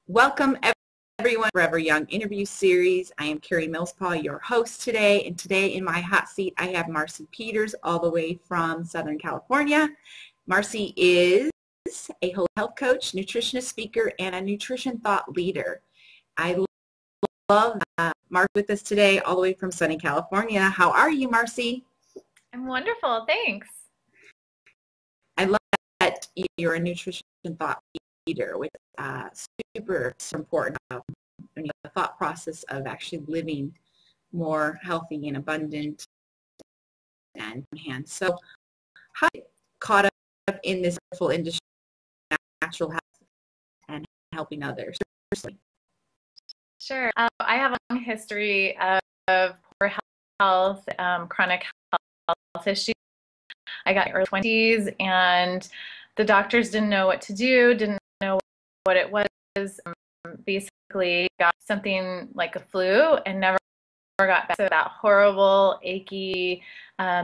Welcome everyone to Forever Young interview series. I am Carrie Millspaw, your host today, and today in my hot seat I have Marcie Peters all the way from Southern California. Marcie is a health coach, nutritionist speaker, and a nutrition thought leader. I love Marcie with us today all the way from sunny California. How are you, Marcie? I'm wonderful, thanks. I love that you're a nutrition thought leader, which is super important. The thought process of actually living more healthy and abundant and hand. So how did you get caught up in this wonderful industry, natural health, and helping others? Sure. I have a long history of poor health, chronic health issues. I got in my early 20s, and the doctors didn't know what to do, didn't know what it was. Basically, got something like a flu and never got back. So that horrible, achy,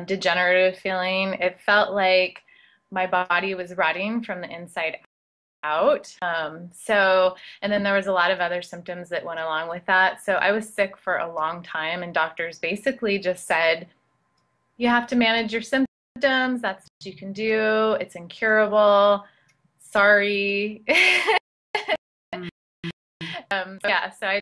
degenerative feeling. It felt like my body was rotting from the inside out. And then there was a lot of other symptoms that went along with that. So I was sick for a long time, and doctors basically just said, you have to manage your symptoms. That's what you can do. It's incurable. Sorry. So I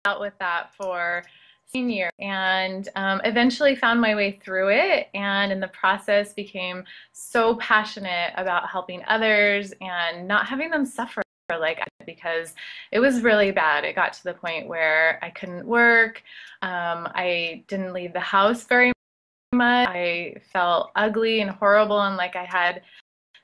dealt with that for senior and eventually found my way through it, and in the process became so passionate about helping others and not having them suffer because it was really bad. It got to the point where I couldn't work. I didn't leave the house very much. I felt ugly and horrible and like I had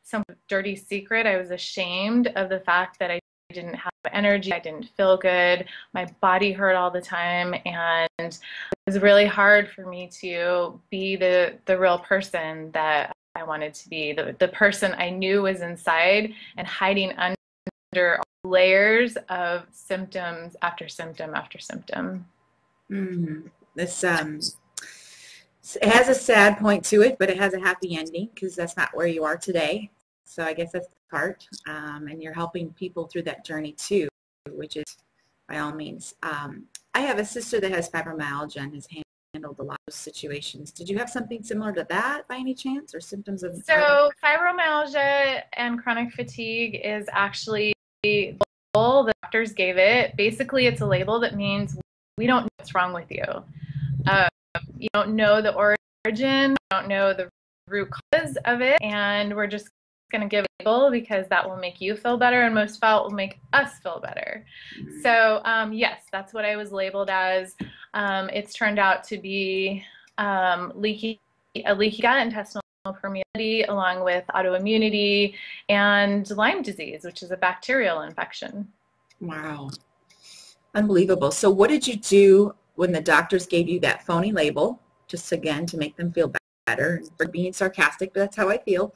some dirty secret. I was ashamed of the fact that I didn't have energy. I didn't feel good. My body hurt all the time, and it was really hard for me to be the real person that I wanted to be, the person I knew was inside and hiding under layers of symptoms after symptom after symptom. This it has a sad point to it, but it has a happy ending because that's not where you are today. So I guess that's the part, and you're helping people through that journey too, which is by all means. I have a sister that has fibromyalgia and has handled a lot of situations. Did you have something similar to that by any chance, or symptoms of? So fibromyalgia and chronic fatigue is actually the label the doctors gave it. Basically, it's a label that means we don't know what's wrong with you. You don't know the origin, you don't know the root cause of it, and we're just going to give a label because that will make you feel better, and most of all, it will make us feel better. So yes, that's what I was labeled as. It's turned out to be a leaky gut, intestinal permeability, along with autoimmunity and Lyme disease, which is a bacterial infection. Wow. Unbelievable. So what did you do when the doctors gave you that phony label, just again to make them feel better? For being sarcastic, but that's how I feel.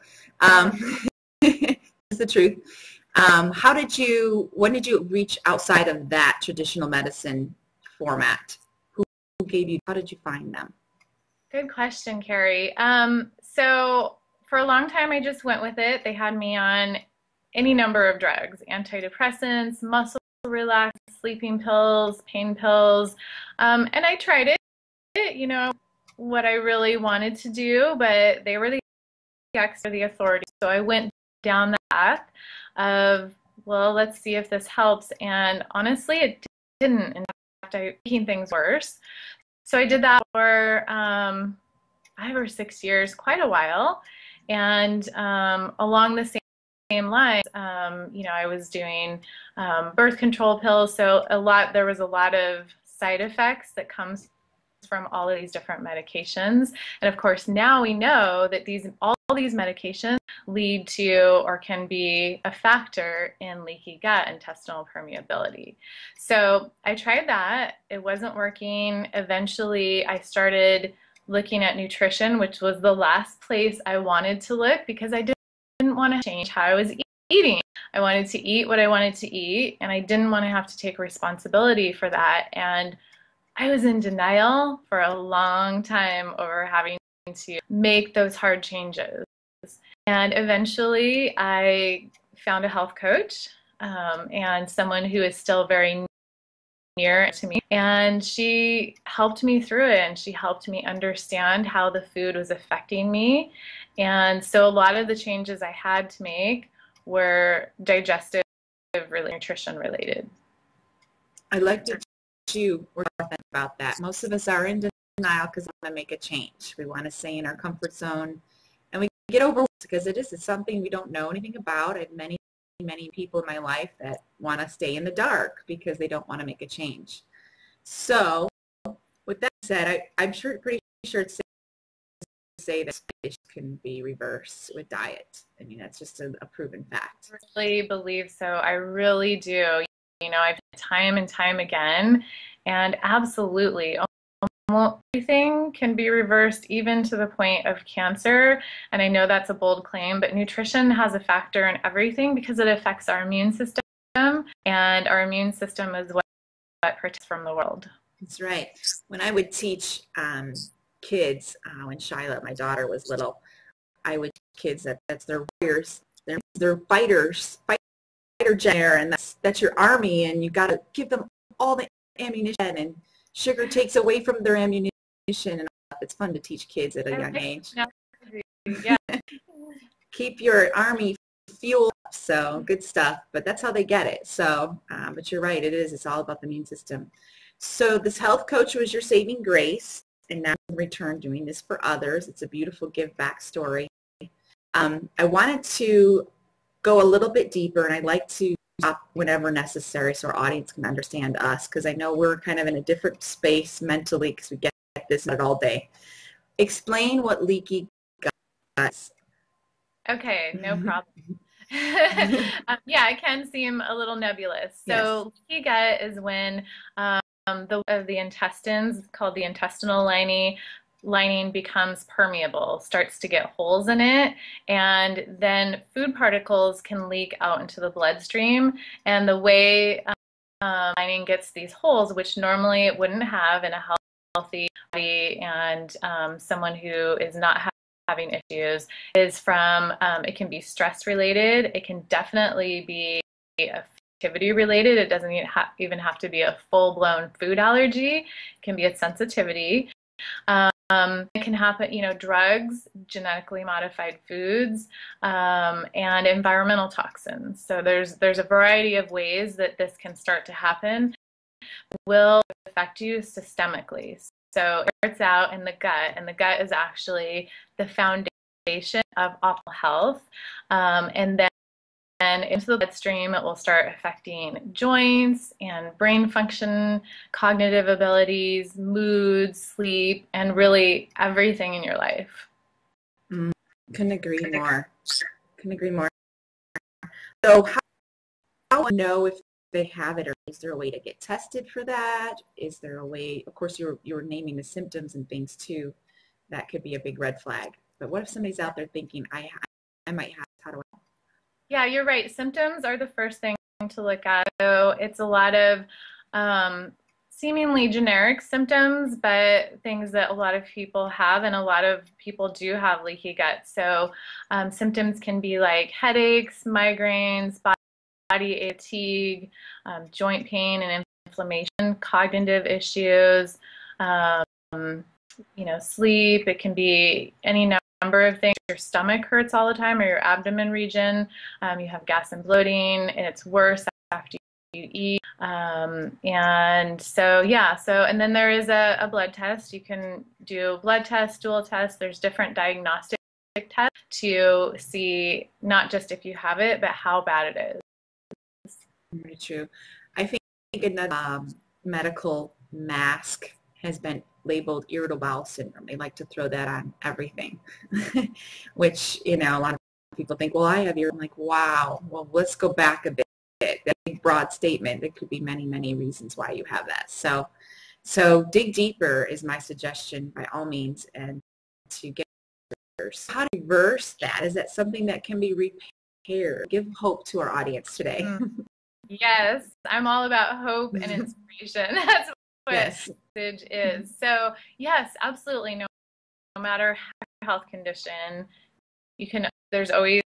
It's the truth. When did you reach outside of that traditional medicine format? Who gave you, how did you find them? Good question, Carrie. So for a long time, I just went with it. They had me on any number of drugs, antidepressants, muscle relax, sleeping pills, pain pills, and I tried it, what I really wanted to do, but they were the experts, the authority. So I went down the path of, well, let's see if this helps. And honestly, it didn't. In fact, I was making things worse. So I did that for 5 or 6 years, quite a while. And along the same lines, I was doing birth control pills. So there was a lot of side effects that comes from all of these different medications. And of course, now we know that all these medications lead to or can be a factor in leaky gut, intestinal permeability. So I tried that. It wasn't working. Eventually, I started looking at nutrition, which was the last place I wanted to look because I didn't want to change how I was eating. I wanted to eat what I wanted to eat, and I didn't want to have to take responsibility for that. And I was in denial for a long time over having to make those hard changes. And eventually I found a health coach and someone who is still very near to me. And she helped me through it, and she helped me understand how the food was affecting me. And so a lot of the changes I had to make were digestive, nutrition related. I like that you were talking about that. Most of us are in denial because we want to make a change. We want to stay in our comfort zone, and we get overwhelmed because it's something we don't know anything about. I have many people in my life that want to stay in the dark because they don't want to make a change. So with that said, I'm pretty sure it's safe to say that it can be reversed with diet. I mean, that's just a proven fact. I really believe so. I really do. You know, I've time and time again, and absolutely everything can be reversed, even to the point of cancer. And I know that's a bold claim, but nutrition has a factor in everything because it affects our immune system, and our immune system is what protects from the world. That's right. When I would teach kids, when Shiloh, my daughter, was little, I would teach kids that's their warriors, they're fighters, fighter gener, and that's your army, and you got to give them all the ammunition, and sugar takes away from their ammunition, and it's fun to teach kids at a young age. Yeah. Keep your army fueled up, so good stuff, but that's how they get it. So, but you're right, it's all about the immune system. So this health coach was your saving grace, and now in return doing this for others. It's a beautiful give back story. I wanted to go a little bit deeper, and I'd like to stop whenever necessary so our audience can understand us, because I know we're kind of in a different space mentally because we get this all day. Explain what leaky gut is. Okay, no problem. Yeah, it can seem a little nebulous. So yes. Leaky gut is when the intestines, called the intestinal lining, becomes permeable, starts to get holes in it, and then food particles can leak out into the bloodstream. And the way lining gets these holes, which normally it wouldn't have in a healthy body, and someone who is not having issues, is from it can be stress related. It can definitely be activity related. It doesn't even have to be a full-blown food allergy. It can be a sensitivity. It can happen, drugs, genetically modified foods, and environmental toxins. So there's a variety of ways that this can start to happen. It will affect you systemically. So it starts out in the gut, and the gut is actually the foundation of optimal health. And then into the bloodstream, it will start affecting joints and brain function, cognitive abilities, moods, sleep, and really everything in your life. Couldn't agree more. So how do you know if they have it, or is there a way to get tested for that? Is there a way, of course you're naming the symptoms and things too, that could be a big red flag. But what if somebody's out there thinking, I might have, how do I know? Yeah, you're right. Symptoms are the first thing to look at. So it's a lot of seemingly generic symptoms, but things that a lot of people have, and a lot of people do have leaky gut. So symptoms can be like headaches, migraines, body fatigue, joint pain and inflammation, cognitive issues, sleep. It can be any number of things. Your stomach hurts all the time, or your abdomen region. You have gas and bloating, and it's worse after you eat. And then there is a blood test. You can do blood tests, stool tests. There's different diagnostic tests to see not just if you have it, but how bad it is. Very true. I think another medical mask has been labeled irritable bowel syndrome. They like to throw that on everything, which, a lot of people think, well, I have irritable. I'm like, wow, well, let's go back a bit. That big broad statement. There could be many, many reasons why you have that. So dig deeper is my suggestion by all means, and to get reverse. How to reverse that? Is that something that can be repaired? Give hope to our audience today. Yes, I'm all about hope and inspiration. That's what message is. So yes, absolutely. No matter your health condition, there's always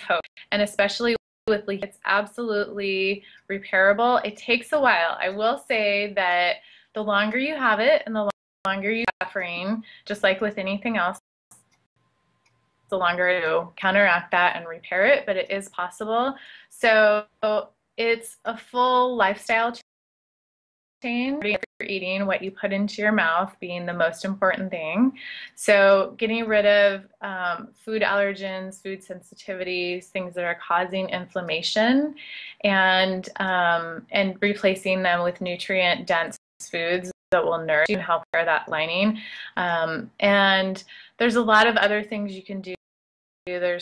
hope, and especially with leaky, it's absolutely repairable. It takes a while. I will say that the longer you have it and the longer you're suffering, just like with anything else, the longer to counteract that and repair it, but it is possible. So it's a full lifestyle change. You're eating, what you put into your mouth being the most important thing. So getting rid of food allergens, food sensitivities, things that are causing inflammation, and replacing them with nutrient-dense foods that will nourish you and help repair that lining. And there's a lot of other things you can do. There's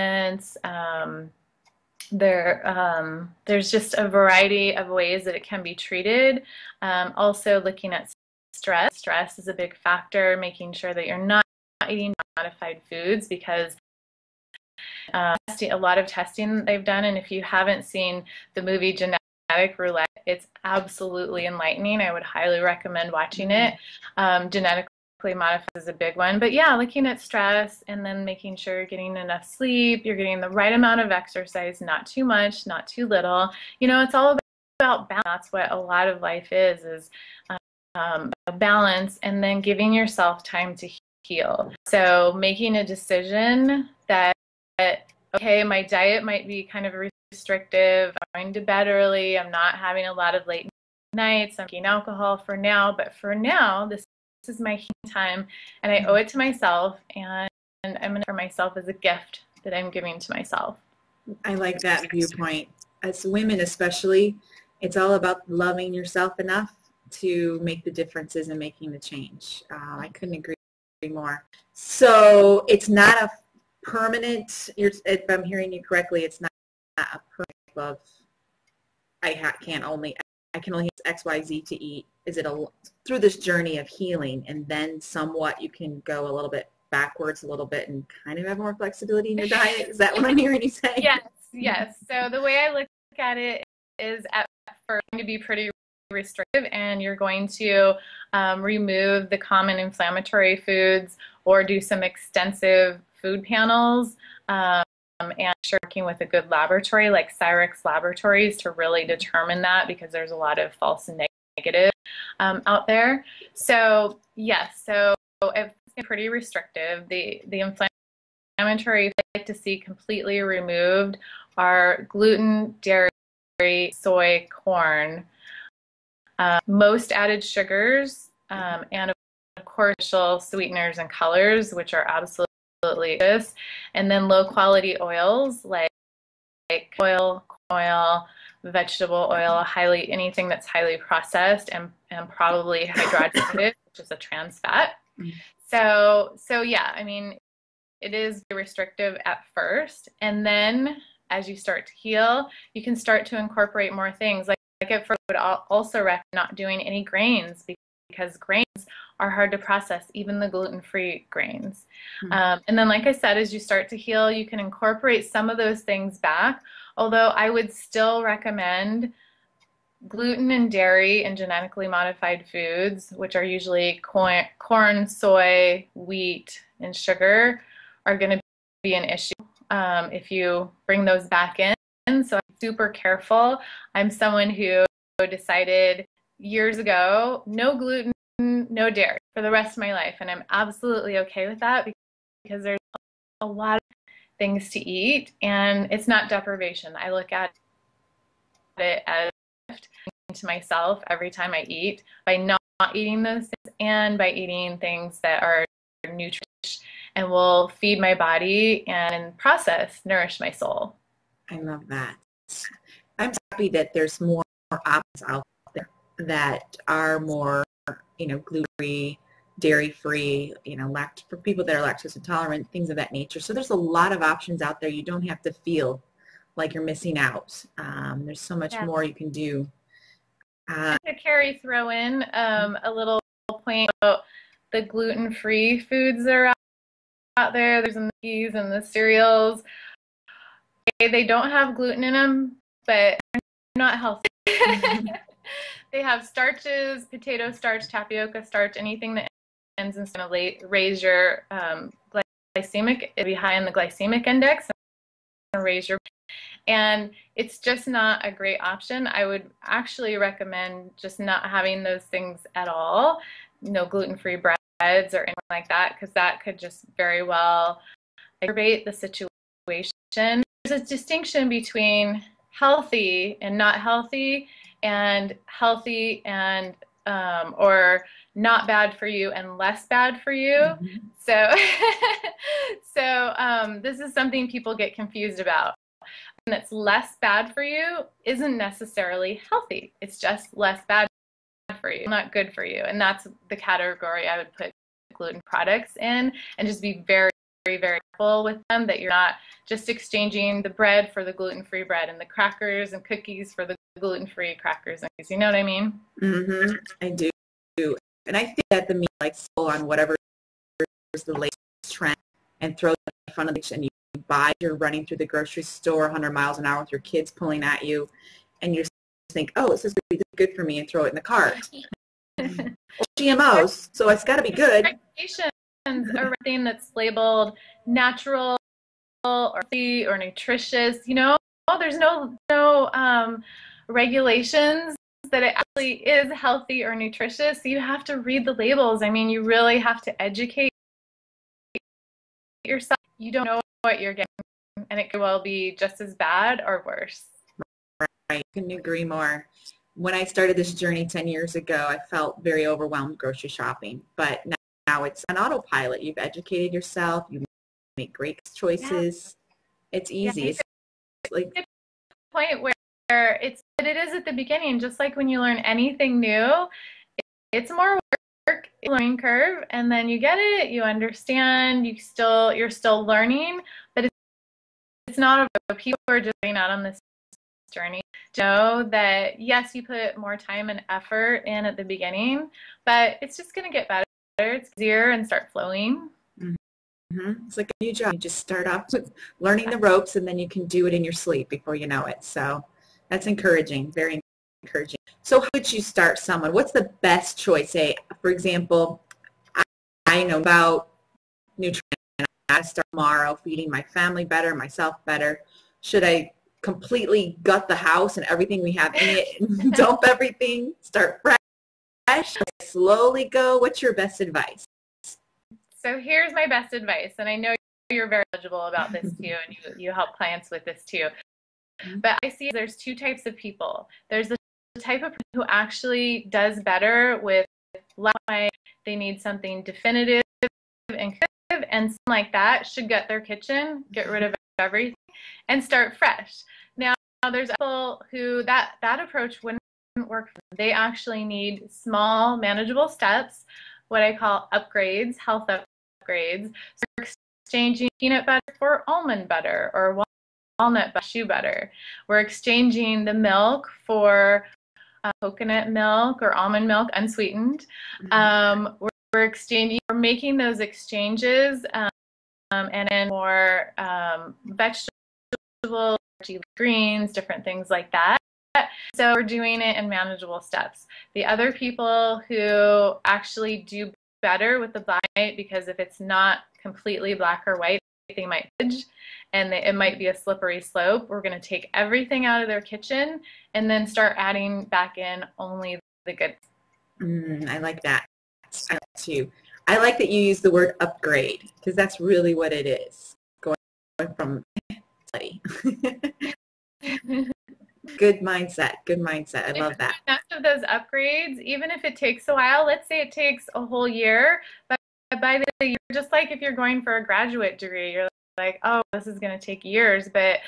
just a variety of ways that it can be treated. Also looking at stress. Stress is a big factor, making sure that you're not eating modified foods, because a lot of testing they've done, and if you haven't seen the movie Genetic Roulette, it's absolutely enlightening. I would highly recommend watching it. Genetically modified is a big one, but yeah, looking at stress and then making sure you're getting enough sleep, you're getting the right amount of exercise, not too much, not too little. You know, it's all about balance. That's what a lot of life is balance, and then giving yourself time to heal. So making a decision that, okay, my diet might be kind of restrictive, I'm going to bed early, I'm not having a lot of late nights, I'm drinking alcohol for now, but for now, this is my healing time, and I owe it to myself, and I'm going to for myself as a gift that I'm giving to myself. I like that viewpoint. As women especially, it's all about loving yourself enough to make the differences and making the change. I couldn't agree more. So it's not a permanent, if I'm hearing you correctly, it's not a permanent of I can only have X, Y, Z to eat. Is it through this journey of healing, and then somewhat you can go a little bit backwards a little bit and kind of have more flexibility in your diet? Is that what I'm hearing you say? Yes. So the way I look at it is, at first, going to be pretty restrictive, and you're going to remove the common inflammatory foods or do some extensive food panels, and working with a good laboratory like Cyrex Laboratories to really determine that, because there's a lot of false and negative out there. So yes, so it's pretty restrictive. The inflammatory I like to see completely removed are gluten, dairy, soy, corn, most added sugars, and of course sweeteners and colors, which are absolutely this, and then low quality oils like oil, vegetable oil, anything that's highly processed, and probably hydrogenated, which is a trans fat. So yeah, I mean, it is restrictive at first, and then as you start to heal, you can start to incorporate more things. Like at first, I would also recommend not doing any grains, because grains are hard to process, even the gluten-free grains. And then, like I said, as you start to heal, you can incorporate some of those things back, although I would still recommend gluten and dairy and genetically modified foods, which are usually corn, soy, wheat, and sugar, are going to be an issue if you bring those back in. So I'm super careful. I'm someone who decided years ago, no gluten, no dairy for the rest of my life, and I'm absolutely okay with that, because there's a lot of things to eat, and it's not deprivation. I look at it as a gift to myself every time I eat, by not eating those things, and by eating things that are nutritious and will feed my body and in process nourish my soul. I love that. I'm happy that there's more options out there that are more, gluten-free, dairy-free, for people that are lactose intolerant, things of that nature. So there's a lot of options out there. You don't have to feel like you're missing out. There's so much more you can do. Carrie, throw in a little point about the gluten-free foods that are out there. There's the cookies and the cereals. They don't have gluten in them, but they're not healthy. They have starches, potato starch, tapioca starch, anything that ends in going to raise your glycemic, it'll be high in the glycemic index, and raise your, And it's just not a great option. I would actually recommend just not having those things at all. No gluten-free breads or anything like that, because that could just very well aggravate the situation. There's a distinction between healthy and not healthy, and healthy and or not bad for you and less bad for you. Mm-hmm. So this is something people get confused about. And that's less bad for you isn't necessarily healthy. It's just less bad for you, not good for you. And that's the category I would put gluten products in, and just be very, very, very careful with them, that you're not just exchanging the bread for the gluten-free bread and the crackers and cookies for the gluten-free crackers and cookies. You know what I mean? Mm-hmm. I do. And I think that the meat, like, soul on whatever is the latest trend, and throw it in front of the, and you buy, you're running through the grocery store 100 miles an hour with your kids pulling at you, and you just think, oh, this is going to be good for me, and throw it in the cart. GMOs, so it's got to be good. Or everything that's labeled natural or healthy or nutritious, you know, there's no regulations that it actually is healthy or nutritious. So you have to read the labels. I mean, you really have to educate yourself. You don't know what you're getting, and it could well be just as bad or worse. Right, I couldn't agree more. When I started this journey 10 years ago, I felt very overwhelmed grocery shopping, but now it's on autopilot. You've educated yourself. You make great choices. Yeah. It's easy. Yeah, it's like a point where it is at the beginning, just like when you learn anything new, it's more work, learning curve, and then you get it, you understand, you're still learning, but it's not a people are just getting out on this journey. Know that yes, you put more time and effort in at the beginning, but it's just going to get better. It's easier and start flowing. Mm-hmm. It's like a new job. You just start off with learning the ropes, and then you can do it in your sleep before you know it. So that's encouraging, very encouraging. So how would you start someone? What's the best choice? Say, for example, I know about nutrition. I start tomorrow feeding my family better, myself better. Should I completely gut the house and everything we have in it and dump everything, start fresh, slowly go? What's your best advice? So here's my best advice, and I know you're very knowledgeable about this too, and you help clients with this too. But I see there's two types of people. There's the type of person who actually does better with light. They need something definitive and creative, and something like that should gut their kitchen, get rid of everything, and start fresh. Now there's people who that approach wouldn't work for them. They actually need small, manageable steps, what I call upgrades, health upgrades. So we're exchanging peanut butter for almond butter, or walnut cashew butter. We're exchanging the milk for coconut milk or almond milk, unsweetened. We're making those exchanges, and then more vegetables, greens, different things like that. So we're doing it in manageable steps. The other people who actually do better with the diet, because if it's not completely black or white, they might fudge, and it might be a slippery slope. We're going to take everything out of their kitchen and then start adding back in only the good. I like that too. I like that you use the word upgrade, because that's really what it is. Going from study. Good mindset. Good mindset. I love that. Enough of those upgrades, even if it takes a while, let's say it takes a whole year, but by the year, just like if you're going for a graduate degree, you're like, oh, this is going to take years, but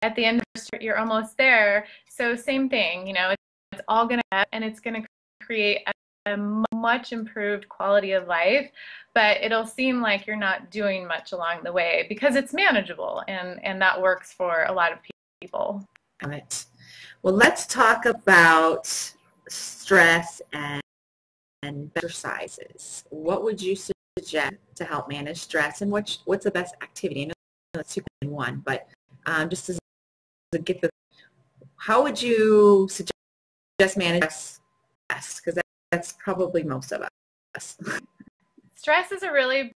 at the end of the year, you're almost there. So same thing, you know, it's all going to, and it's going to create a much improved quality of life, but it'll seem like you're not doing much along the way because it's manageable, and that works for a lot of people. Well, let's talk about stress and exercises. What would you suggest to help manage stress, and what's the best activity? I know it's 2 in 1, but just to get how would you suggest manage stress? Because, that's probably most of us. Stress is a really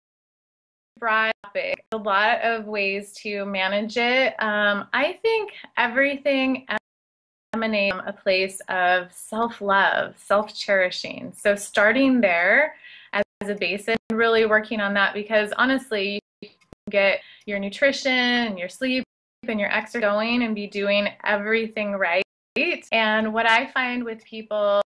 broad topic. A lot of ways to manage it. I think everything emanates from a place of self-love, self-cherishing. So starting there as a basis and really working on that, because honestly, you can get your nutrition, your sleep, and your exercise going and be doing everything right. And what I find with people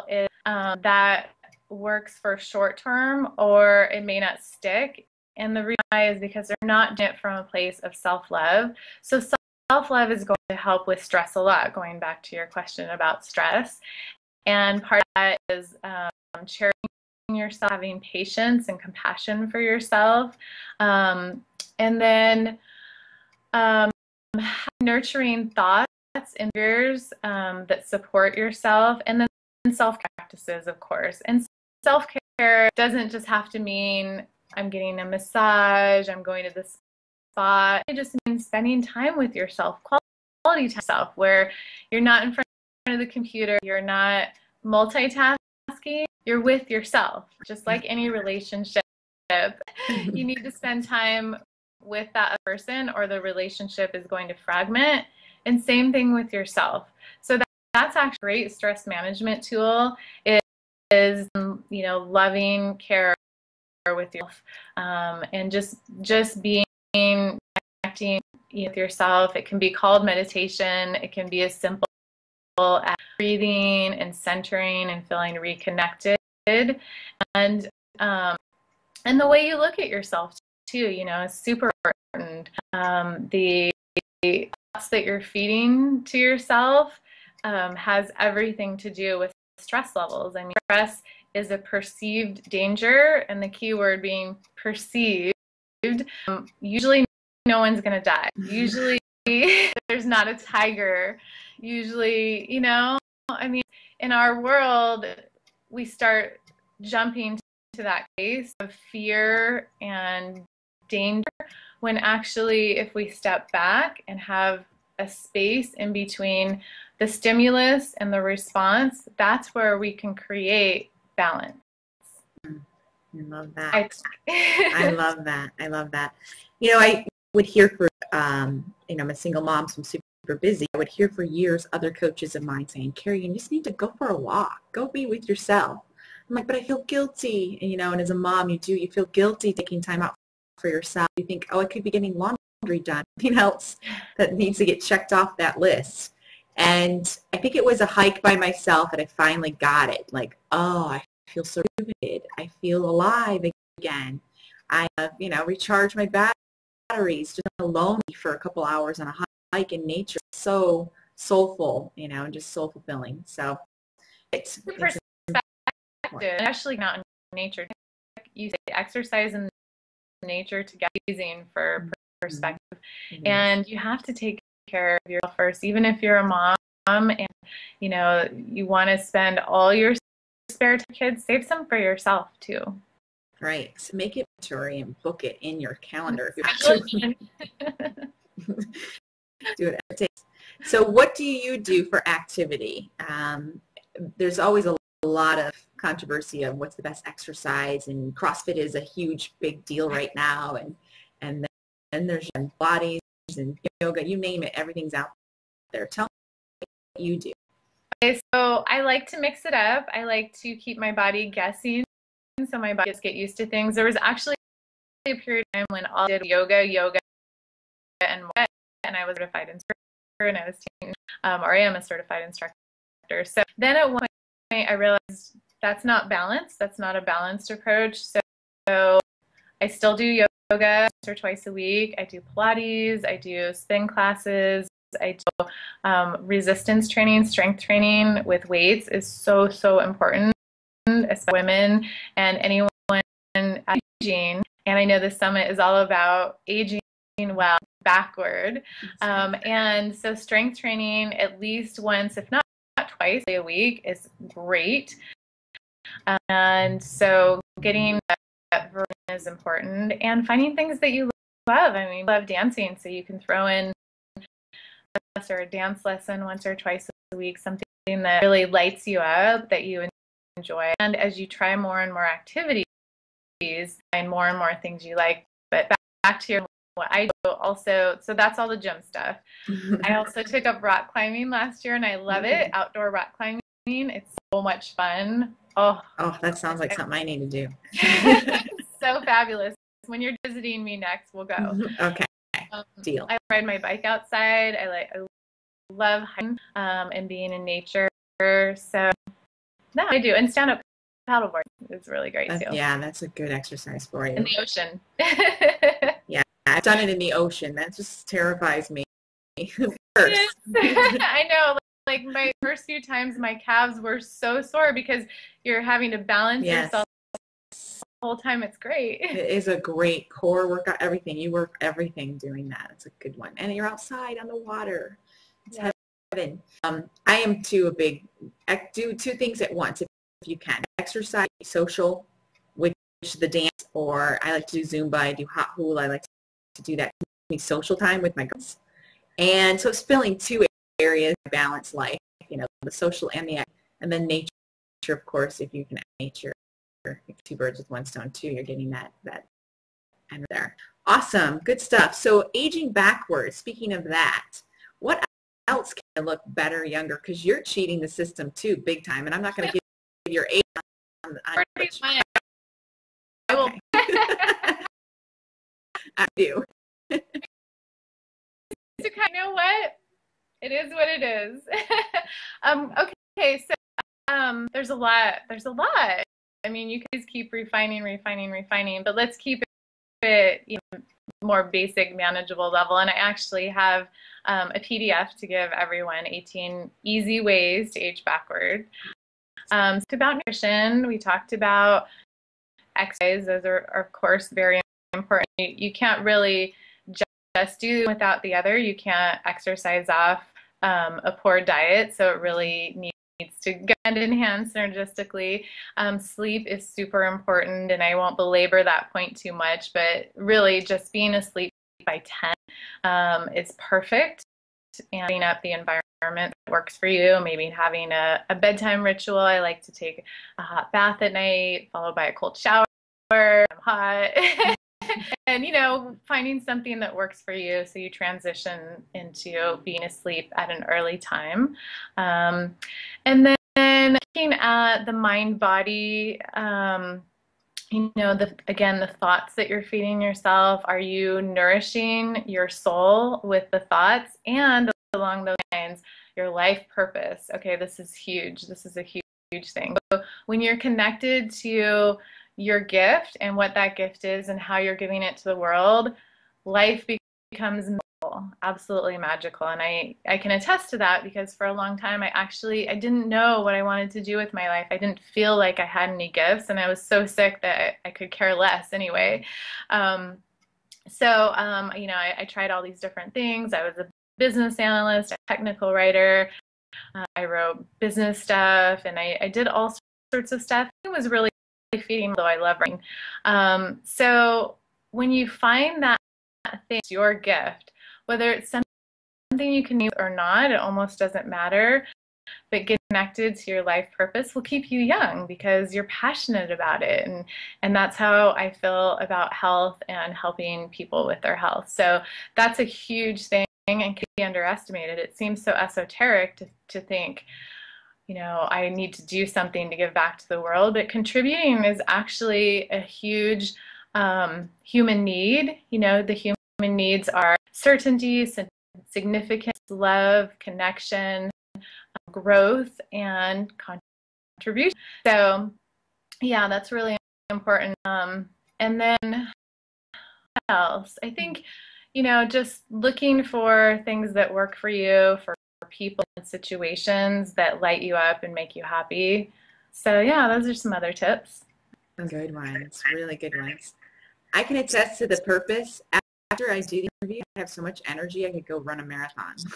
is that works for short term or it may not stick. And the reason why is because they're not doing it from a place of self-love. So self-love is going to help with stress a lot, going back to your question about stress. And part of that is cherishing yourself, having patience and compassion for yourself. And then nurturing thoughts and fears that support yourself. And then self-care practices, of course. And self-care doesn't just have to mean I'm getting a massage, I'm going to the spa. It just means spending time with yourself, quality time yourself, where you're not in front of the computer, you're not multitasking, you're with yourself. Just like any relationship, you need to spend time with that person or the relationship is going to fragment. And same thing with yourself. So that's actually a great stress management tool is loving care with yourself and just being connecting with yourself. It can be called meditation. It can be as simple as breathing and centering and feeling reconnected. And the way you look at yourself too, is super important. The thoughts that you're feeding to yourself has everything to do with stress levels. I mean, stress is a perceived danger, and the key word being perceived. Usually no one's going to die. Usually there's not a tiger. Usually, I mean, in our world, we start jumping to that place of fear and danger, when actually if we step back and have a space in between the stimulus and the response, that's where we can create balance. I love that. I love that. I love that. I would hear for, I'm a single mom, so I'm super busy. I would hear for years other coaches of mine saying, Carrie, you just need to go for a walk. Go be with yourself. I'm like, but I feel guilty. And as a mom, you feel guilty taking time out for yourself. You think, oh, I could be getting laundry done. Something else that needs to get checked off that list. And I think it was a hike by myself that I finally got it. Like, oh, I feel so good. I feel alive again. I recharge my batteries just alone for a couple hours on a hike in nature. So soulful, and just soul fulfilling. So it's perspective, especially not in nature. You say exercise in nature to get using for perspective. Mm-hmm. And you have to take care of yourself first, even if you're a mom and you want to spend all your spare time with kids, save some for yourself too. Right. So make it mandatory and book it in your calendar. Do it. So what do you do for activity? There's always a lot of controversy of what's the best exercise, and CrossFit is a huge, big deal right now. And then there's bodies and yoga, you name it, everything's out there. Tell me what you do. Okay, so I like to mix it up. I like to keep my body guessing, so my body gets get used to things. There was actually a period of time when I did yoga, and I was a certified instructor, and I was teaching, or I am a certified instructor. So then at one point I realized that's not balanced. That's not a balanced approach. So I still do yoga once or twice a week. I do Pilates. I do spin classes. I do resistance training, strength training with weights is so, so important, especially women and anyone aging. And I know the summit is all about aging well backward. And so strength training at least once, if not twice a week, is great. And so getting that version is important, and finding things that you love. I mean, love dancing, so you can throw in or a dance lesson once or twice a week, something that really lights you up, that you enjoy. And as you try more and more activities, find more and more things you like. But back to what I do also, so that's all the gym stuff. I also took up rock climbing last year, and I love it. Outdoor rock climbing. It's so much fun. Oh, that sounds like something I need to do. So fabulous. When you're visiting me next, we'll go. Okay. Deal. I ride my bike outside. I love hiking and being in nature. So no, I do. And stand up paddleboard is really great too. Yeah, that's a good exercise for you. In the ocean. Yeah, I've done it in the ocean. That just terrifies me. Yes. I know. Like my first few times, my calves were so sore because you're having to balance yourself the whole time. It's great. It is a great core workout. Everything. You work everything doing that. It's a good one. And you're outside on the water. It's heaven. I am too do two things at once if you can. Exercise, social, which the dance, or I like to do Zumba. I do hot hula. I like to do that social time with my girls. And so it's filling two areas of balanced life, the social and then nature, of course, if you can nature, two birds with one stone too, you're getting that and there. Awesome. Good stuff. So aging backwards, speaking of that, what else can look better younger? Because you're cheating the system too, big time. And I'm not going to give your age I will. I do. You know what? It is what it is. Okay, so there's a lot. I mean, you can just keep refining, but let's keep it more basic, manageable level. And I actually have a PDF to give everyone 18 easy ways to age backward. Talked about nutrition. We talked about exercise. Those are, of course, very important. You can't really just do without the other. You can't exercise off a poor diet, so it really needs to go hand in hand synergistically. Sleep is super important, and I won't belabor that point too much, but really just being asleep by 10 is perfect. And cleaning up the environment that works for you, maybe having a bedtime ritual. I like to take a hot bath at night, followed by a cold shower. I'm hot. And, finding something that works for you so you transition into being asleep at an early time. And then looking at the mind-body, the thoughts that you're feeding yourself. Are you nourishing your soul with the thoughts? And along those lines, your life purpose. Okay, this is huge. This is a huge thing. So when you're connected to your gift and what that gift is and how you're giving it to the world, life becomes magical, absolutely magical. And I can attest to that because for a long time I didn't know what I wanted to do with my life. I didn't feel like I had any gifts, and I was so sick that I could care less anyway. I tried all these different things. I was a business analyst, a technical writer. I wrote business stuff, and I did all sorts of stuff. It was really feeding, though I love writing. So when you find that thing, it's your gift, whether it's something you can use or not, it almost doesn't matter. But getting connected to your life purpose will keep you young because you're passionate about it. And that's how I feel about health and helping people with their health. So that's a huge thing and can be underestimated. It seems so esoteric to think, I need to do something to give back to the world, but contributing is actually a huge human need. The human needs are certainty, significance, love, connection, growth, and contribution. So yeah, that's really important. And then what else? I think, just looking for things that work for you, for people and situations that light you up and make you happy. So yeah, those are some other tips. Good ones, really good ones. I can attest to the purpose. After I do the interview, I have so much energy I could go run a marathon. So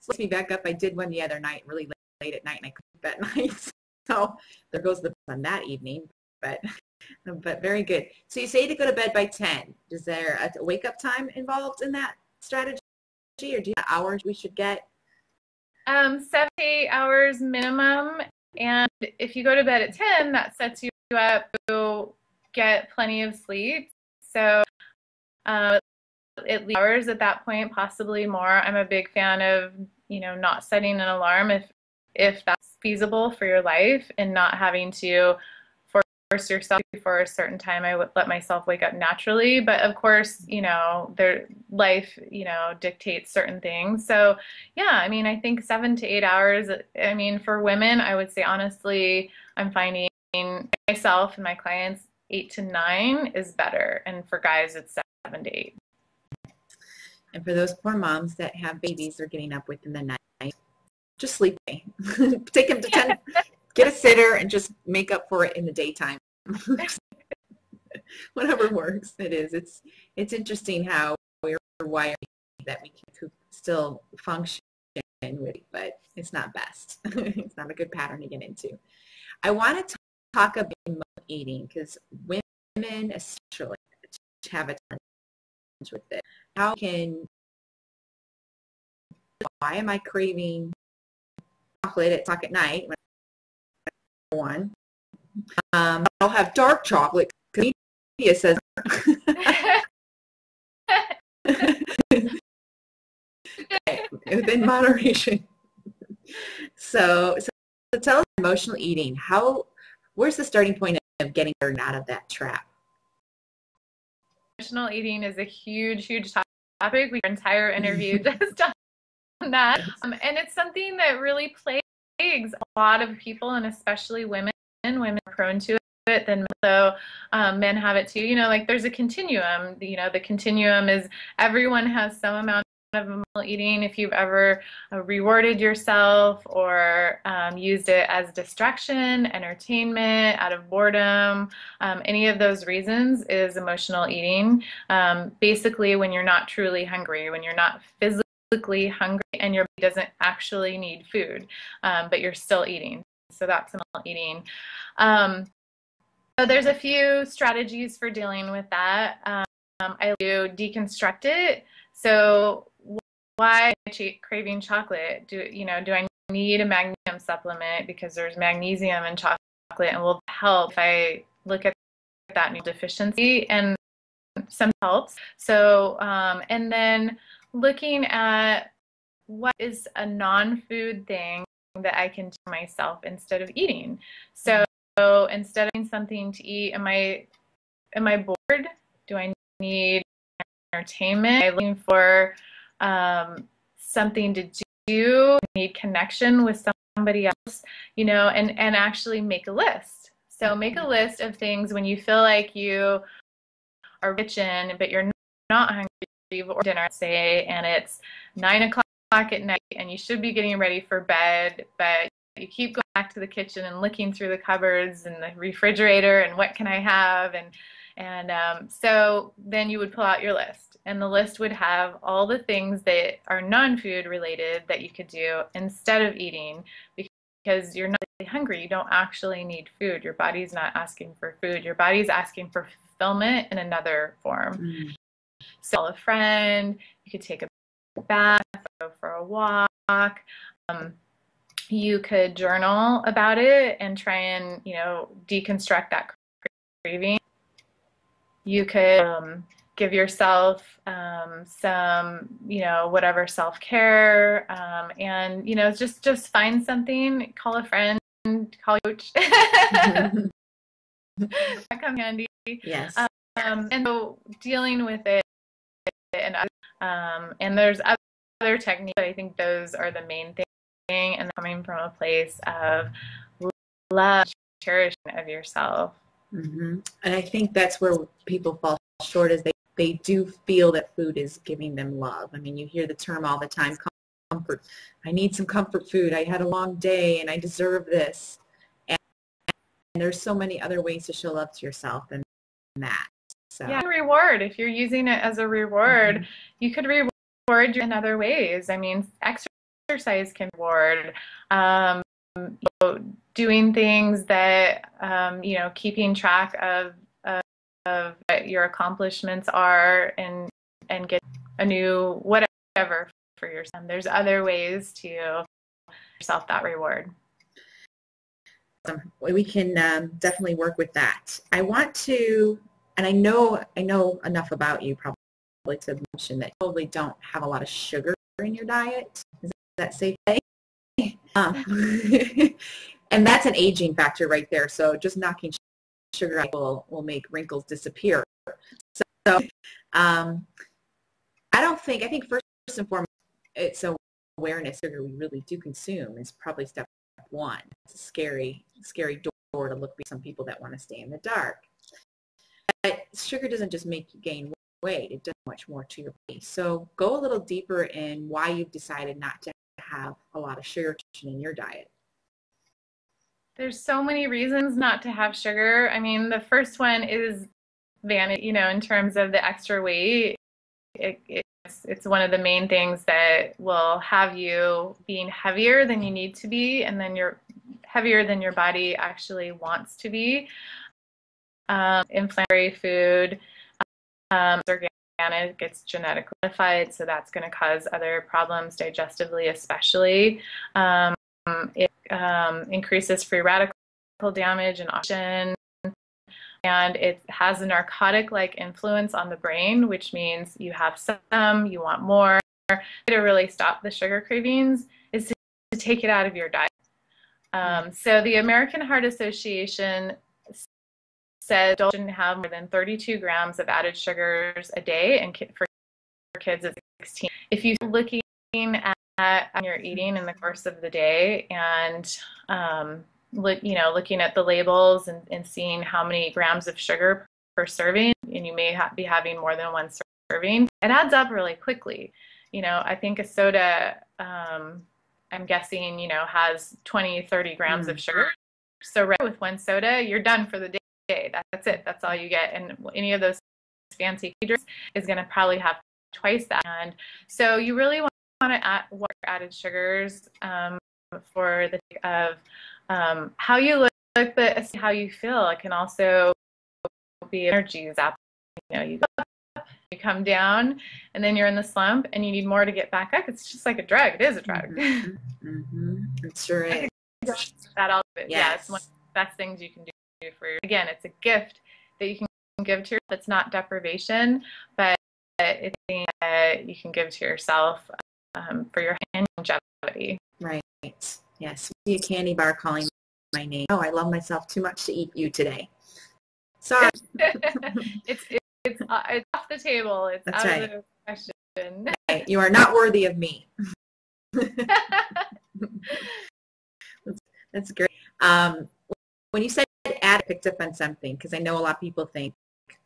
let's me back up. I did one the other night, really late at night, and I cooked that night. So there goes the on that evening. But very good. So you say to go to bed by 10. Is there a wake-up time involved in that strategy? Or do you have hours we should get? 7 to 8 hours minimum. And if you go to bed at 10, that sets you up to get plenty of sleep. So at least hours at that point, possibly more. I'm a big fan of, not setting an alarm if that's feasible for your life, and not having to force yourself for a certain time. I would let myself wake up naturally, but of course, their life, dictates certain things. So yeah, I mean, I think 7 to 8 hours, I mean, for women, I would say honestly, I'm finding myself and my clients 8 to 9 is better. And for guys, it's 7 to 8. And for those poor moms that have babies they're getting up with in the night, just sleep. Take them to 10, get a sitter, and just make up for it in the daytime. Whatever works, it is. It's interesting how we're wired that we can still function with, but it's not best. It's not a good pattern to get into. I want to talk about eating because women especially have a challenge with it. Why am I craving chocolate at o'clock at night when one? I'll have dark chocolate because media says within moderation. So tell us emotional eating. Where's the starting point of getting out of that trap? Emotional eating is a huge, huge topic. We our entire interview just on that. And it's something that really plagues a lot of people, and especially women. Women are prone to it than so men have it too. Like there's a continuum. The continuum is everyone has some amount of emotional eating. If you've ever rewarded yourself or used it as distraction, entertainment, out of boredom, any of those reasons is emotional eating. Basically, when you're not truly hungry, when you're not physically hungry and your body doesn't actually need food, but you're still eating. So that's emotional eating. So there's a few strategies for dealing with that. I do deconstruct it. So why am I craving chocolate? Do I need a magnesium supplement because there's magnesium in chocolate, and will help if I look at that deficiency, and some helps. So and then looking at what is a non-food thing that I can do myself instead of eating. So instead of eating something to eat, am I bored? Do I need entertainment? Am I looking for something to do? I need connection with somebody else, and actually make a list. So make a list of things when you feel like you are rich in, but you're not hungry, you've ordered dinner, say, and it's 9 o'clock at night and you should be getting ready for bed, but you keep going back to the kitchen and looking through the cupboards and the refrigerator and what can I have, and so then you would pull out your list, and the list would have all the things that are non-food related that you could do instead of eating, because you're not really hungry. You don't actually need food. Your body's not asking for food. Your body's asking for fulfillment in another form. So call a friend, you could take a bath, go for a walk. You could journal about it and try and, deconstruct that craving. You could give yourself some, whatever self-care, and, just find something, call a friend, call a coach. That come handy. Yes. And so dealing with it, and there's other techniques, but I think those are the main thing, and coming from a place of love, cherishing of yourself. Mm-hmm. And I think that's where people fall short, is they do feel that food is giving them love. I mean, you hear the term all the time, comfort. I need some comfort food. I had a long day and I deserve this. And there's so many other ways to show love to yourself than that. So. Yeah, reward. If you're using it as a reward, you could reward in other ways. I mean, exercise can reward. Doing things that, keeping track of what your accomplishments are, and get a new whatever for yourself. There's other ways to give yourself that reward. we can definitely work with that. I want to, and I know enough about you probably to mention that you probably don't have a lot of sugar in your diet. Is that safe to say? And that's an aging factor right there. So just knocking sugar out will make wrinkles disappear. So I think first and foremost, it's awareness sugar we really do consume is probably step one. It's a scary door to look for some people that want to stay in the dark. But sugar doesn't just make you gain weight. It does much more to your body. So go a little deeper in why you've decided not to have a lot of sugar in your diet. There's so many reasons not to have sugar. I mean, the first one is vanity, in terms of the extra weight. It's one of the main things that will have you being heavier than you need to be, and then you're heavier than your body actually wants to be. Inflammatory food, organic, it's genetically modified, so that's going to cause other problems digestively, especially. It increases free radical damage and oxidation, and it has a narcotic-like influence on the brain, which means you have some, you want more. To really stop the sugar cravings is to take it out of your diet. So the American Heart Association says adults shouldn't have more than 32 grams of added sugars a day, and for kids it's 16. If you're looking at your eating in the course of the day and looking at the labels and seeing how many grams of sugar per serving, and you may be having more than one serving, it adds up really quickly. I think a soda, I'm guessing, has 20, 30 grams of sugar. So right with one soda, you're done for the day. That's it. That's all you get. And any of those fancy drinks is going to probably have twice that. And so you really want to add added sugars for the sake of how you look, but how you feel. It can also be energy zapping. You go up, you come down, and then you're in the slump, and you need more to get back up. It's just like a drug. It is a drug. It sure is. That all. Yes. Yeah, it's one of the best things you can do for you. Again, it's a gift that you can give to yourself. It's not deprivation, but it's something that you can give to yourself for your longevity. Right. Yes. See a candy bar calling my name. Oh, I love myself too much to eat you today. Sorry. It's off the table. It's That's out right. of the question. Right. You are not worthy of me. That's great. When you said add, I picked up on something because I know a lot of people think,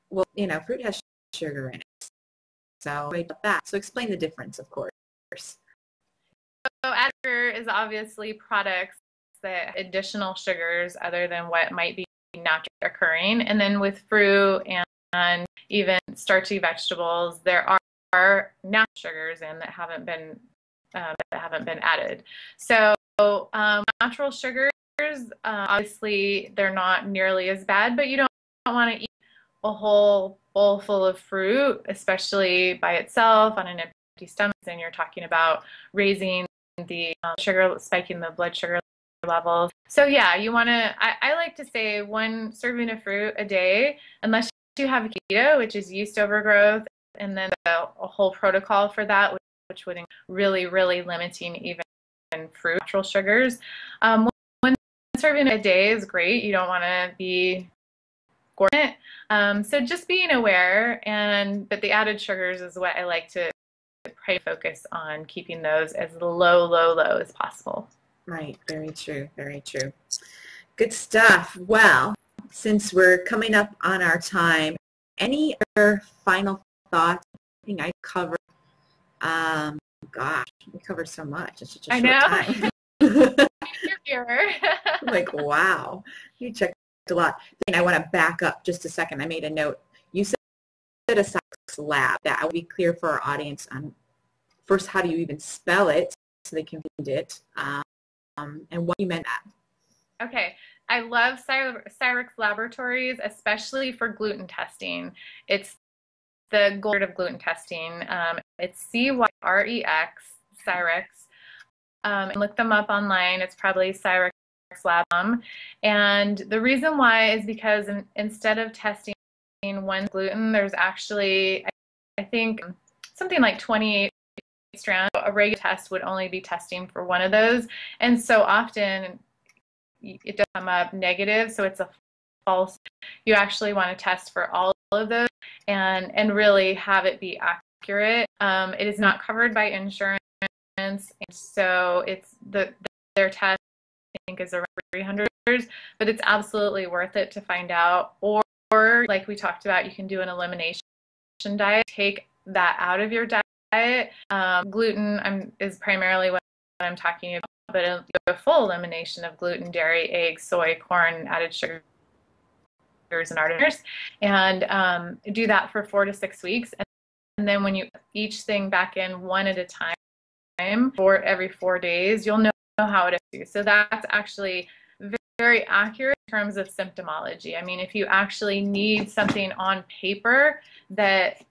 well, fruit has sugar in it. So about that. So explain the difference, of course. So added sugar is obviously products that additional sugars other than what might be naturally occurring. And then with fruit and even starchy vegetables, there are natural sugars in that haven't been added. So natural sugars, obviously, they're not nearly as bad, but you don't want to eat a whole bowl full of fruit, especially by itself on an empty stomach. And you're talking about raising the sugar, spiking the blood sugar levels. So yeah, you want to, I like to say one serving of fruit a day, unless you have keto, which is yeast overgrowth, and then a whole protocol for that, which would really limiting even fruit natural sugars. One serving a day is great. You don't want to be gorging it. So just being aware, but the added sugars is what I like to focus on, keeping those as low as possible. Right. Very true. Very true. Good stuff. Well, since we're coming up on our time, any other final thoughts? I think I covered. Gosh, we covered so much in such a short time. I'm like, wow, you checked a lot. And I want to back up just a second. I made a note. You said a science lab. That will be clear for our audience on first, how do you even spell it so they can find it, and what you meant that. Okay. I love Cyrex Laboratories, especially for gluten testing. It's the gold of gluten testing. It's Cyrex, Cyrex. And look them up online. It's probably lab. And the reason why is because instead of testing one gluten, there's actually, I think, something like 28 strands. A regular test would only be testing for one of those. And so often it does come up negative, so it's a false. You actually want to test for all of those and really have it be accurate. It is not covered by insurance, and so it's their test, I think, is around $300, but it's absolutely worth it to find out. Or like we talked about, you can do an elimination diet, take that out of your diet. Gluten is primarily what I'm talking about, but a full elimination of gluten, dairy, eggs, soy, corn, added sugars and artificials, and do that for 4 to 6 weeks. And then when you each thing back in one at a time for every 4 days, you'll know how it is. So that's actually very accurate in terms of symptomology. I mean, if you actually need something on paper that,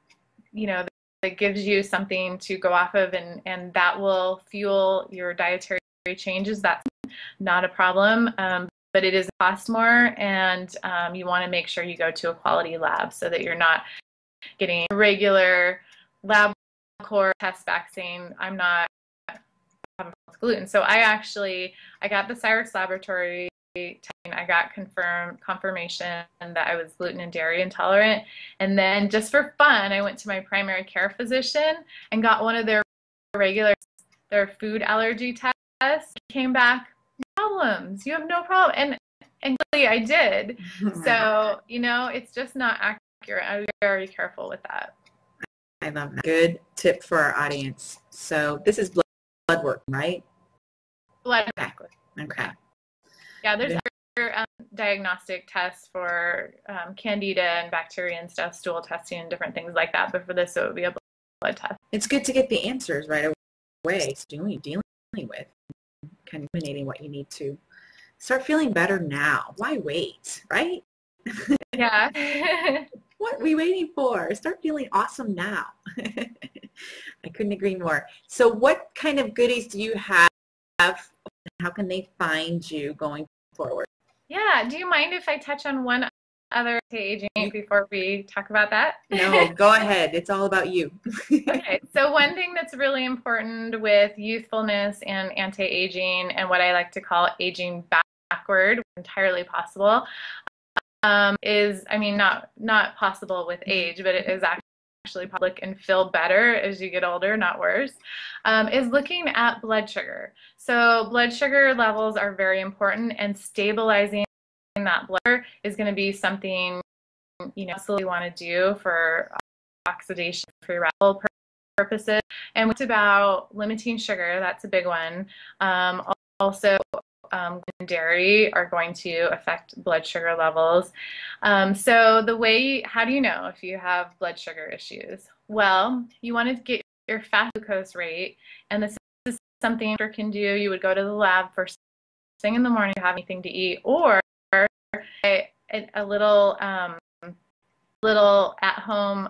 that gives you something to go off of and that will fuel your dietary changes, that's not a problem. But it is cost more, and you want to make sure you go to a quality lab so that you're not getting a regular lab core test back saying I'm not having gluten. So I got the Cyrix Laboratory testing. I got confirmation that I was gluten and dairy intolerant, and then just for fun, I went to my primary care physician and got one of their food allergy tests. Came back, problems. You have no problem. And really I did. So, it's just not accurate. I'm very careful with that. I love that. Good tip for our audience. So this is blood work, right? Blood, exactly. Okay. Yeah, there's other diagnostic tests for candida and bacteria and stuff, stool testing and different things like that. But for this, it would be a blood test. It's good to get the answers right away. It's dealing with, kind of eliminating what you need to. Start feeling better now. Why wait, right? Yeah. What are we waiting for? Start feeling awesome now. I couldn't agree more. So what kind of goodies do you have? How can they find you going forward? Yeah. Do you mind if I touch on one other anti-aging before we talk about that? No, go ahead. It's all about you. Okay. So one thing that's really important with youthfulness and anti-aging, and what I like to call aging backward, entirely possible, is, not possible with age, but it is actually public and feel better as you get older, not worse, is looking at blood sugar. So blood sugar levels are very important, and stabilizing that blood sugar is going to be something, absolutely want to do for oxidation-free purposes. And it's about limiting sugar. That's a big one. Also, gluten and dairy are going to affect blood sugar levels. So how do you know if you have blood sugar issues? Well, you want to get your fast glucose rate, and this is something you can do. You would go to the lab first thing in the morning to have anything to eat, or a little at-home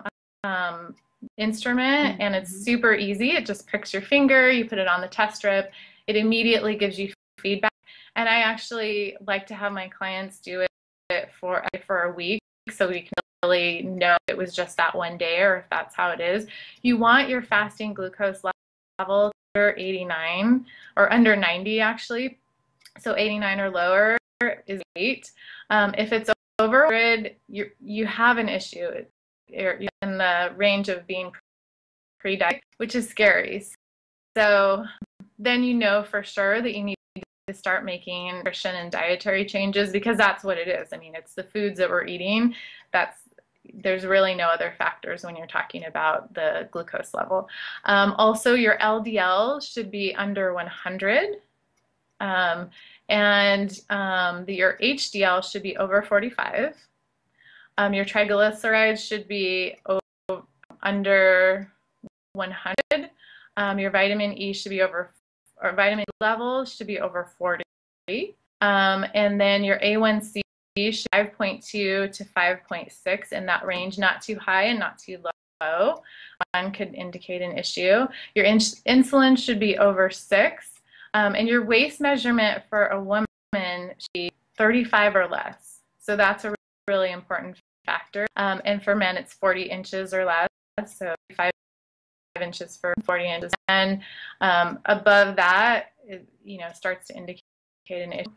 instrument, and it's super easy. It just pricks your finger, you put it on the test strip, it immediately gives you feedback. And I actually like to have my clients do it for a week, so we can really know if it was just that one day or if that's how it is. You want your fasting glucose level under 89 or under 90, actually. So 89 or lower is great. If it's over 100, you have an issue. You're in the range of being pre-diabetic, which is scary. So then you know for sure that you need to start making nutrition and dietary changes, because that's what it is. It's the foods that we're eating. There's really no other factors when you're talking about the glucose level. Also, your LDL should be under 100. Your HDL should be over 45. Your triglycerides should be under 100. Your vitamin E should be vitamin levels should be over 40. And then your A1C should be 5.2 to 5.6, in that range, not too high and not too low. One could indicate an issue. Your insulin should be over 6. And your waist measurement for a woman should be 35 or less. So that's a really important factor. And for men, it's 40 inches or less. So 5 inches for 40 inches. And above that, starts to indicate an issue.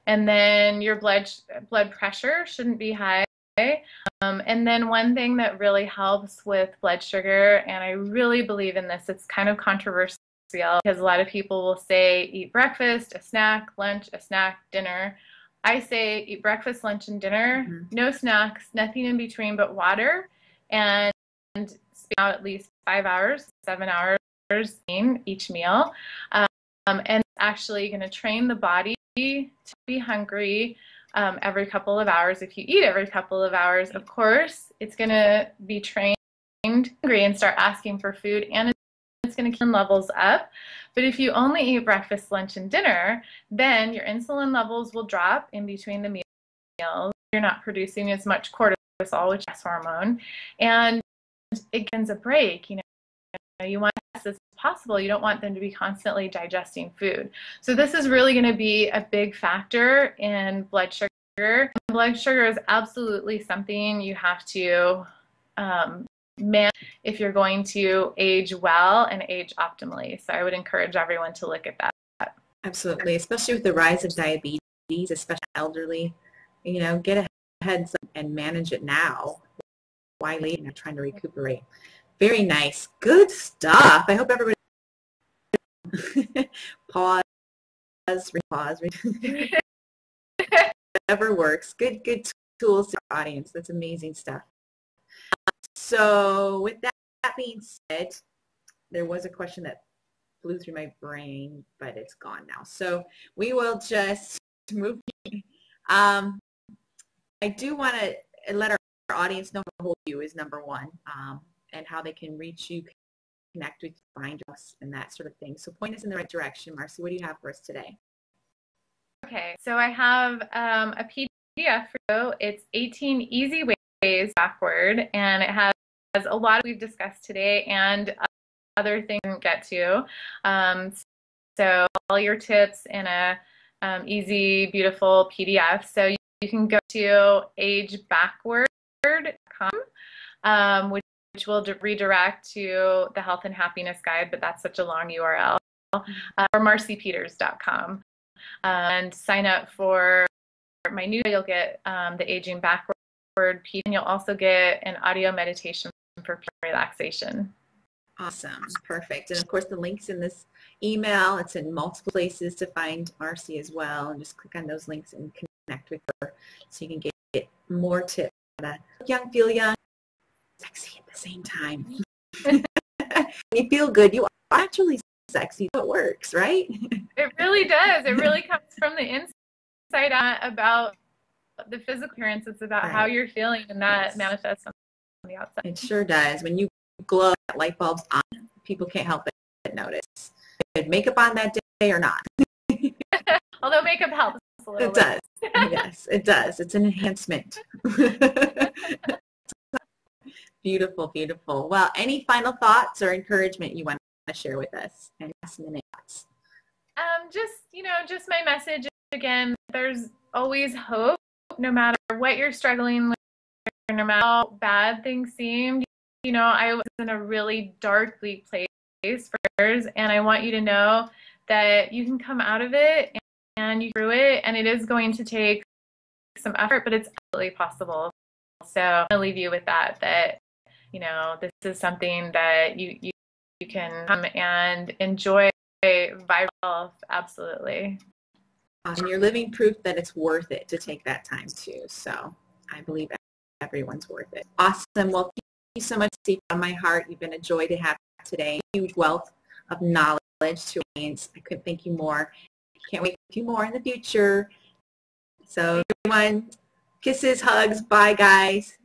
And then your blood pressure shouldn't be high. And then one thing that really helps with blood sugar, and I really believe in this, it's kind of controversial because a lot of people will say eat breakfast, a snack, lunch, a snack, dinner. I say eat breakfast, lunch, and dinner, no snacks, nothing in between but water, and spend out at least 5 hours, 7 hours each meal. And it's actually going to train the body to be hungry every couple of hours. If you eat every couple of hours, of course, it's going to be trained hungry and start asking for food, and it's going to keep levels up. But if you only eat breakfast, lunch, and dinner, then your insulin levels will drop in between the meals. You're not producing as much cortisol, which is hormone, and it gives a break. You want as as possible. You don't want them to be constantly digesting food. So this is really going to be a big factor in blood sugar. Blood sugar is absolutely something you have to manage if you're going to age well and age optimally. So I would encourage everyone to look at that. Absolutely, especially with the rise of diabetes, especially elderly. Get ahead and manage it now. Why later? You're trying to recuperate. Very nice. Good stuff. I hope everybody pause. Whatever works. Good tools to the audience. That's amazing stuff. So with that being said, there was a question that flew through my brain, but it's gone now. So we will just move. I do want to let our audience know who you is number one, and how they can reach you, connect with you, find us, and that sort of thing. So point us in the right direction. Marcie, what do you have for us today? Okay, so I have a PDF for you. It's 18 easy ways backward, and it has a lot we've discussed today and other things we didn't get to. So all your tips in a easy, beautiful PDF. So you can go to agebackward.com, which will redirect to the Health and Happiness Guide, but that's such a long URL, or marciepeters.com. And sign up for my new, you'll get the Aging Backward PDF, and you'll also get an audio meditation for relaxation. Awesome. Perfect. And of course, the link's in this email. It's in multiple places to find Marcie as well. And just click on those links and connect with her so you can get more tips. Young, feel young, sexy at the same time. You feel good. You are actually sexy. So it works, right? It really does. It really comes from the inside out about the physical appearance. It's about how you're feeling, and that manifests on the outside. It sure does. When you glow, light bulbs on, people can't help but notice. Makeup on that day or not. Although makeup helps a little bit. It does. Yes, it does. It's an enhancement. Beautiful, beautiful. Well, any final thoughts or encouragement you want to share with us? And last minute thoughts. Just my message again. There's always hope, no matter what you're struggling with, no matter how bad things seem. I was in a really dark, bleak place for years, and I want you to know that you can come out of it and you through it, and it is going to take some effort, but it's absolutely possible. So I'm going to leave you with that this is something that you can come and enjoy by yourself. Absolutely. And you're living proof that it's worth it to take that time too. So I believe everyone's worth it. Awesome. Well, thank you so much, Steve, from my heart. You've been a joy to have today. Huge wealth of knowledge to audience. I couldn't thank you more. Can't wait for you more in the future. So everyone, kisses, hugs. Bye, guys.